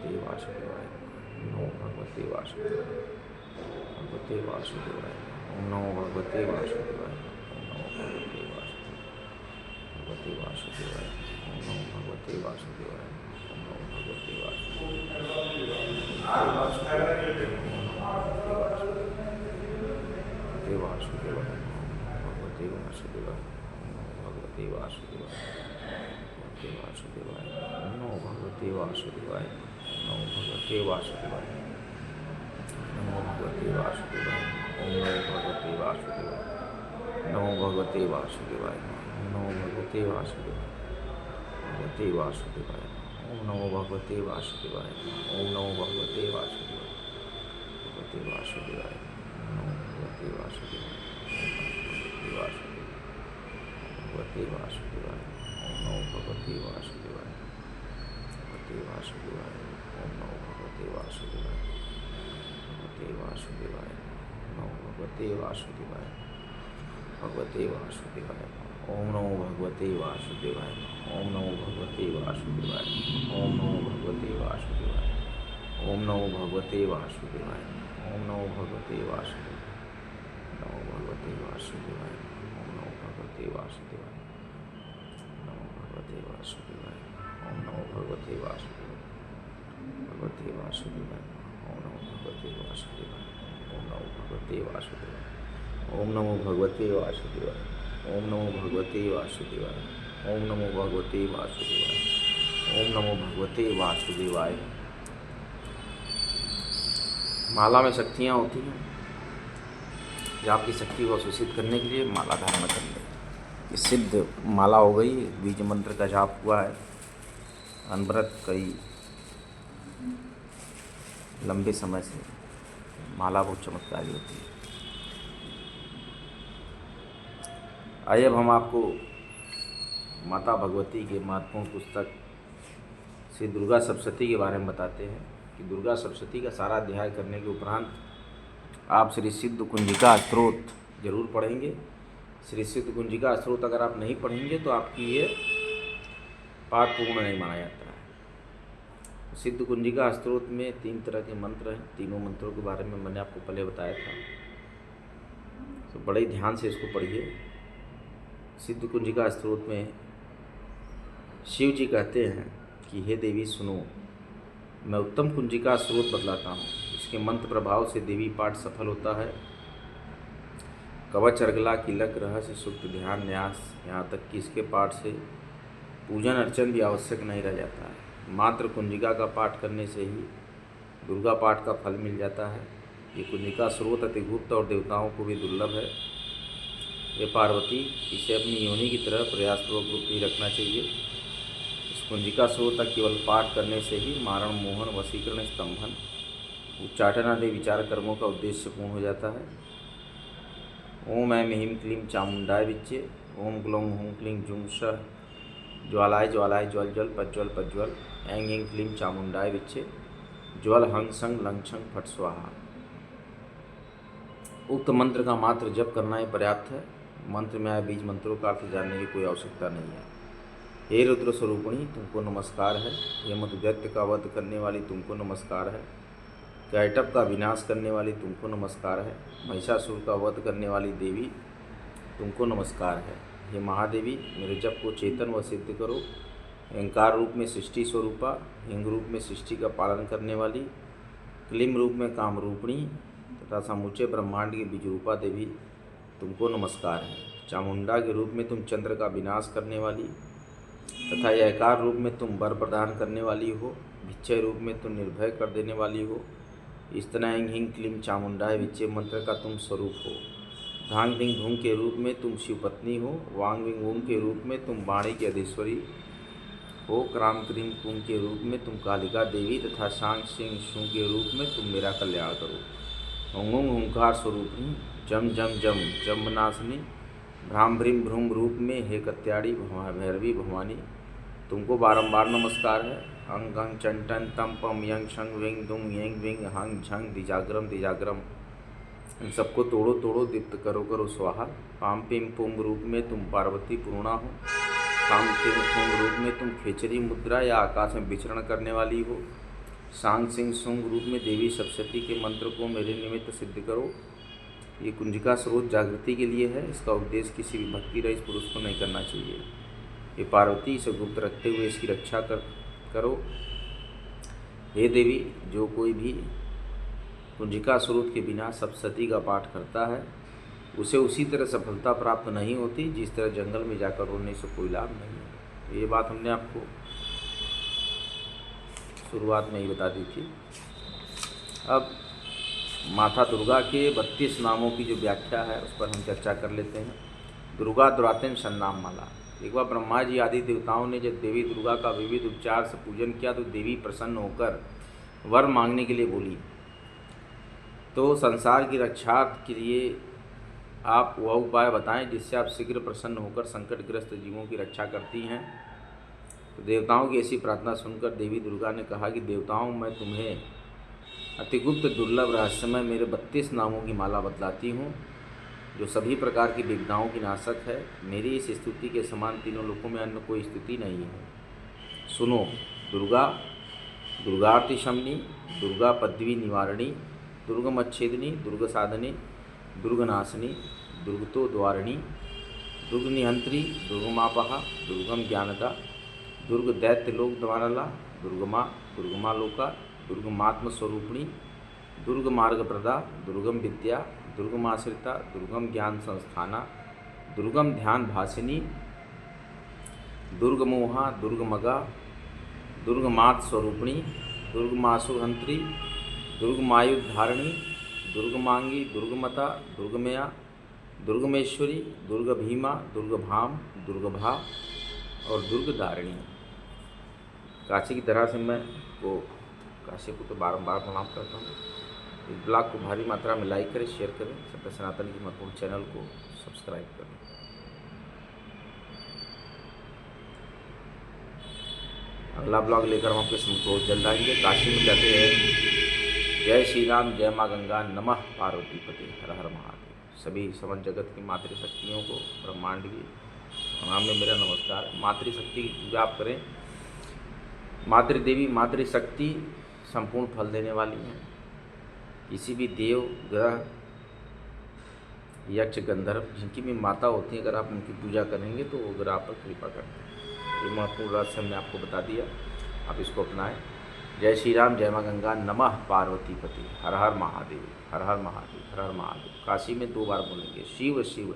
भगवते वासुदेवाय नमो भगवते वासुदेवाय भगवते वासुदेवाय ओम नमो भगवते वासुदेवाय ओम नमो भगवते वासुदेवाय ओम नमो भगवते वासुदेवाय ओम नमो भगवते वासुदेवाय भगवते वासुदेवाय भगवते वासुदेवाय वासुदेवाय नमो भगवते वासुदेवाय नमो भगवते वासुदेवाय नमो भगवते वासुदेवाय ओम नमो भगवते वासुदेवाय नमो भगवते वासुदेवाय भगवते वासुदेवाय ओम नमो भगवते वासुदेवाय ओम नमो भगवते वासुदेवाय भगवते वासुदेवाय नमो भगवते वासुदेवाय भगवते वासुदेवाय ओम नमो भगवते वासुदेवाय भगवते वासुदेवाय ओम नमो भगवते वासुदेवाय भगवते वासुदेवाय नमो भगवते वासुदेवाय भगवते वासुदेवाय ओम नमो भगवते वासुदेवाय ओम नमो भगवते वासुदेवाय ओम नमो भगवते वासुदेवाय ओम नमो भगवते वासुदेवाय ओम नमो भगवते वासुदेवाय नमो भगवते वासुदेवाय ओम नमो भगवते वासुदेवाय नमो भगवते वासुदेवाय ओम नमो भगवते वासुदेवाय भगवते वासुदेवाय ओम नमो भगवते वासुदेवाय ओम नमो भगवते वासुदेवाय ओम नमो भगवते वासुदेवाय ओम नमो भगवते वासुदेवाय ओम नमो भगवते वासुदेवाय ओम नमो भगवते वासुदेवाय। माला में शक्तियाँ होती हैं, जो आपकी शक्ति को सूचित करने के लिए माला धारण कर ले। ये सिद्ध माला हो गई, बीज मंत्र का जाप हुआ है, अनवरत कई लंबे समय से माला बहुत चमत्कारी होती है। आइए अब हम आपको माता भगवती के महत्वपूर्ण पुस्तक श्री दुर्गा सप्तशती के बारे में बताते हैं कि दुर्गा सप्तशती का सारा अध्याय करने के उपरांत आप श्री सिद्ध कुंजिका स्तोत्र जरूर पढ़ेंगे। श्री सिद्ध कुंजिका स्तोत्र अगर आप नहीं पढ़ेंगे तो आपकी ये पाठ पूर्ण नहीं माना जाता है। सिद्ध कुंजिका स्तोत्र में 3 तरह के मंत्र हैं। तीनों मंत्रों के बारे में मैंने आपको पहले बताया था, तो बड़े ध्यान से इसको पढ़िए। सिद्ध कुंजिका स्तोत्र में शिव जी कहते हैं कि हे देवी सुनो, मैं उत्तम कुंजिका स्रोत बतलाता हूँ। इसके मंत्र प्रभाव से देवी पाठ सफल होता है। कवच अर्गला किलक रहस्य सुक्त ध्यान न्यास, यहाँ तक कि इसके पाठ से पूजन अर्चन भी आवश्यक नहीं रह जाता है। मात्र कुंजिका का पाठ करने से ही दुर्गा पाठ का फल मिल जाता है। ये कुंजिका स्रोत अति गुप्त और देवताओं को भी दुर्लभ है। ये पार्वती, इसे अपनी योनि की तरह प्रयासपूर्वक गुप्त ही रखना चाहिए। इस कुंजिका स्रोत का केवल पाठ करने से ही मारण, मोहन, वशीकरण, स्तंभन, उच्चाटन आदि विचार कर्मों का उद्देश्य पूर्ण हो जाता है। ओम ऐं ह्रीं क्लीं चामुंडाय विच्चे, ओम ग्लौं हूं क्लीं जुं सः, ज्वालाय ज्वालाय ज्वल ज्वल पज्ज्वल पज्ज्वल, ऐं ह्रीं क्लीं चामुंडाय विच्चे, ज्वल हंग संग लंग छंग फट स्वाहा। उक्त मंत्र का मात्र जप करना ही पर्याप्त है। मंत्र में आए बीज मंत्रों का अर्थ जानने की कोई आवश्यकता नहीं है। हे रुद्र स्वरूपिणी, तुमको नमस्कार है। हे मधुदैत्य का वध करने वाली, तुमको नमस्कार है। कैटभ का विनाश करने वाली, तुमको नमस्कार है। महिषासुर का वध करने वाली देवी, तुमको नमस्कार है। हे महादेवी, मेरे जप को चेतन व सिद्ध करो। अहंकार रूप में सृष्टि स्वरूपा, हिंग रूप में सृष्टि का पालन करने वाली, क्लीम रूप में कामरूपिणी तथा समूचे ब्रह्मांड की बीजरूपा देवी, तुमको नमस्कार है। चामुंडा के रूप में तुम चंद्र का विनाश करने वाली तथा यकार रूप में तुम वर प्रदान करने वाली हो। भिक्षय रूप में तुम निर्भय कर देने वाली हो। इस तरह हिंग क्लीम चामुंडाय विच्चे मंत्र का तुम स्वरूप हो। धांग भिंग भूंग के रूप में तुम शिवपत्नी हो। वांग विंग वूंग के रूप में तुम वाणी की अधीश्वरी हो। क्राम क्रीम कुंभ के रूप में तुम कालिका देवी तथा सांग सिंह शू के रूप में तुम मेरा कल्याण करो। हुंगुंग हुंकार स्वरूपिणी, जम जम जम जम्बनाशिनी, भ्राम भ्रीम भ्रूम रूप में हे कत्याड़ी भैरवी भवानी, तुमको बारंबार नमस्कार है। अंग अंग चंटन तम पम यंग शंग विंग दुंग येंग विंग हंग झंग दिजाग्रम दिजाग्रम, इन सबको तोड़ो तोड़ो दीप्त करो करो स्वाहा। पाम पिम पुम रूप में तुम पार्वती पूर्णा हो। काम पिम पुम रूप में तुम खेचरी मुद्रा या आकाश में विचरण करने वाली हो। सांग सिंह सुंग रूप में देवी सप्तशती के मंत्र को मेरे निमित्त सिद्ध करो। ये कुंजिका स्रोत जागृति के लिए है। इसका उपदेश किसी भी भक्ति रहित पुरुष को नहीं करना चाहिए। ये पार्वती, इसे गुप्त रखते हुए इसकी रक्षा करो। हे देवी, जो कोई भी कुंजिका स्रोत के बिना सप्तशती का पाठ करता है उसे उसी तरह सफलता प्राप्त नहीं होती जिस तरह जंगल में जाकर रोने से कोई लाभ नहीं है। ये बात हमने आपको शुरुआत में ही बता दी थी। अब माता दुर्गा के 32 नामों की जो व्याख्या है उस पर हम चर्चा कर लेते हैं। दुर्गा दुरातिन सन्नाम माला। एक बार ब्रह्मा जी आदि देवताओं ने जब देवी दुर्गा का विविध उपचार से पूजन किया तो देवी प्रसन्न होकर वर मांगने के लिए बोली। तो संसार की रक्षा के लिए आप वह उपाय बताएं जिससे आप शीघ्र प्रसन्न होकर संकटग्रस्त जीवों की रक्षा करती हैं। तो देवताओं की ऐसी प्रार्थना सुनकर देवी दुर्गा ने कहा कि देवताओं, मैं तुम्हें अतिगुप्त दुर्लभ रहस्यमय मेरे 32 नामों की माला बतलाती हूँ जो सभी प्रकार की विपदाओं की नाशक है। मेरी इस स्तुति के समान तीनों लोकों में अन्य कोई स्तुति नहीं है। सुनो। दुर्गा, दुर्गार्ति शमनी, दुर्गा पद्वी निवारणी, दुर्गमच्छेदिनी, दुर्ग साधनी, दुर्गनाशिनी, दुर्गतो द्वारिणी, दुर्गनिहंत्री, दुर्गमापहा, दुर्गम ज्ञानदा, दुर्ग दैत्यलोक द्वारला, दुर्गमा, दुर्गमालोका, दुर्गमात्मस्वरूपिणी, दुर्ग मार्गप्रदा, दुर्गम विद्या, दुर्गमाश्रिता, दुर्गम ज्ञान संस्थाना, दुर्गम ध्यान भासिनी, दुर्गमोहा, दुर्गमगा, दुर्गमात् स्वरूपिणी, दुर्गमासुरहंत्री, दुर्गमायुधारिणी, दुर्गमांगी, दुर्गमता, दुर्गमया, दुर्गमेश्वरी, दुर्गभीमा, दुर्गभाम, दुर्गभा और दुर्गदारिणी। काशी की तरह से मैं काशी को तो बारंबार प्रणाम करता हूँ। इस ब्लॉग को भारी मात्रा में लाइक करें, शेयर करें, सत्य सनातन की महत्वपूर्ण चैनल को सब्सक्राइब करें। अगला ब्लॉग लेकर हम आपके समक्ष बहुत जल्द आएंगे। काशी में जाते हैं। जय श्री राम, जय माँ गंगा, नमः पार्वती पते, हर हर महादेव। सभी समस्त जगत की मातृशक्तियों को, ब्रह्मांड की नाम में मेरा नमस्कार। मातृशक्ति की पूजा आप करें। मातृदेवी, मातृशक्ति संपूर्ण फल देने वाली हैं। किसी भी देव, ग्रह, यक्ष, गंधर्व जिनकी भी माता होती हैं, अगर आप उनकी पूजा करेंगे तो वो ग्रह आप पर कृपा करते हैं। ये महत्वपूर्ण रहस्य हमने आपको बता दिया, आप इसको अपनाएं। जय श्री राम, जय माँ गंगा, नमः पार्वती पति, हर हर महादेव, हर हर महादेव, हर हर महादेव। काशी में 2 बार बोलेंगे, शिव शिव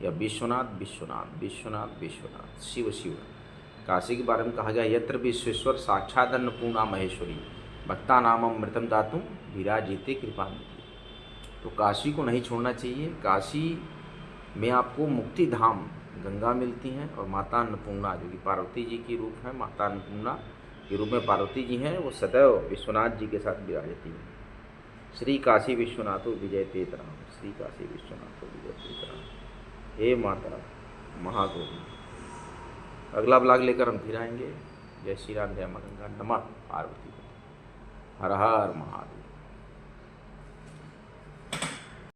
या विश्वनाथ विश्वनाथ, विश्वनाथ विश्वनाथ, शिव शिव। काशी के बारे में कहा गया, यत्र विश्वेश्वर साक्षात् अन्नपूर्णा महेश्वरी, भक्ता नाम अमृतम दातुम विराजिते कृपानिधि। तो काशी को नहीं छोड़ना चाहिए। काशी में आपको मुक्ति धाम गंगा मिलती हैं और माता अन्नपूर्णा जो कि पार्वती जी की रूप है, माता अन्नपूर्णा के रूप में पार्वती जी हैं, वो सदैव विश्वनाथ जी के साथ विराजती हैं। श्री काशी विश्वनाथो विजय तेतराम, श्री काशी विश्वनाथो विजय तेतराम। हे माता महागौरी। अगला ब्लॉग लेकर हम फिर आएंगे। जय श्री राम, जय माँ गंगा, नमः पार्वती, हर हर महादेव।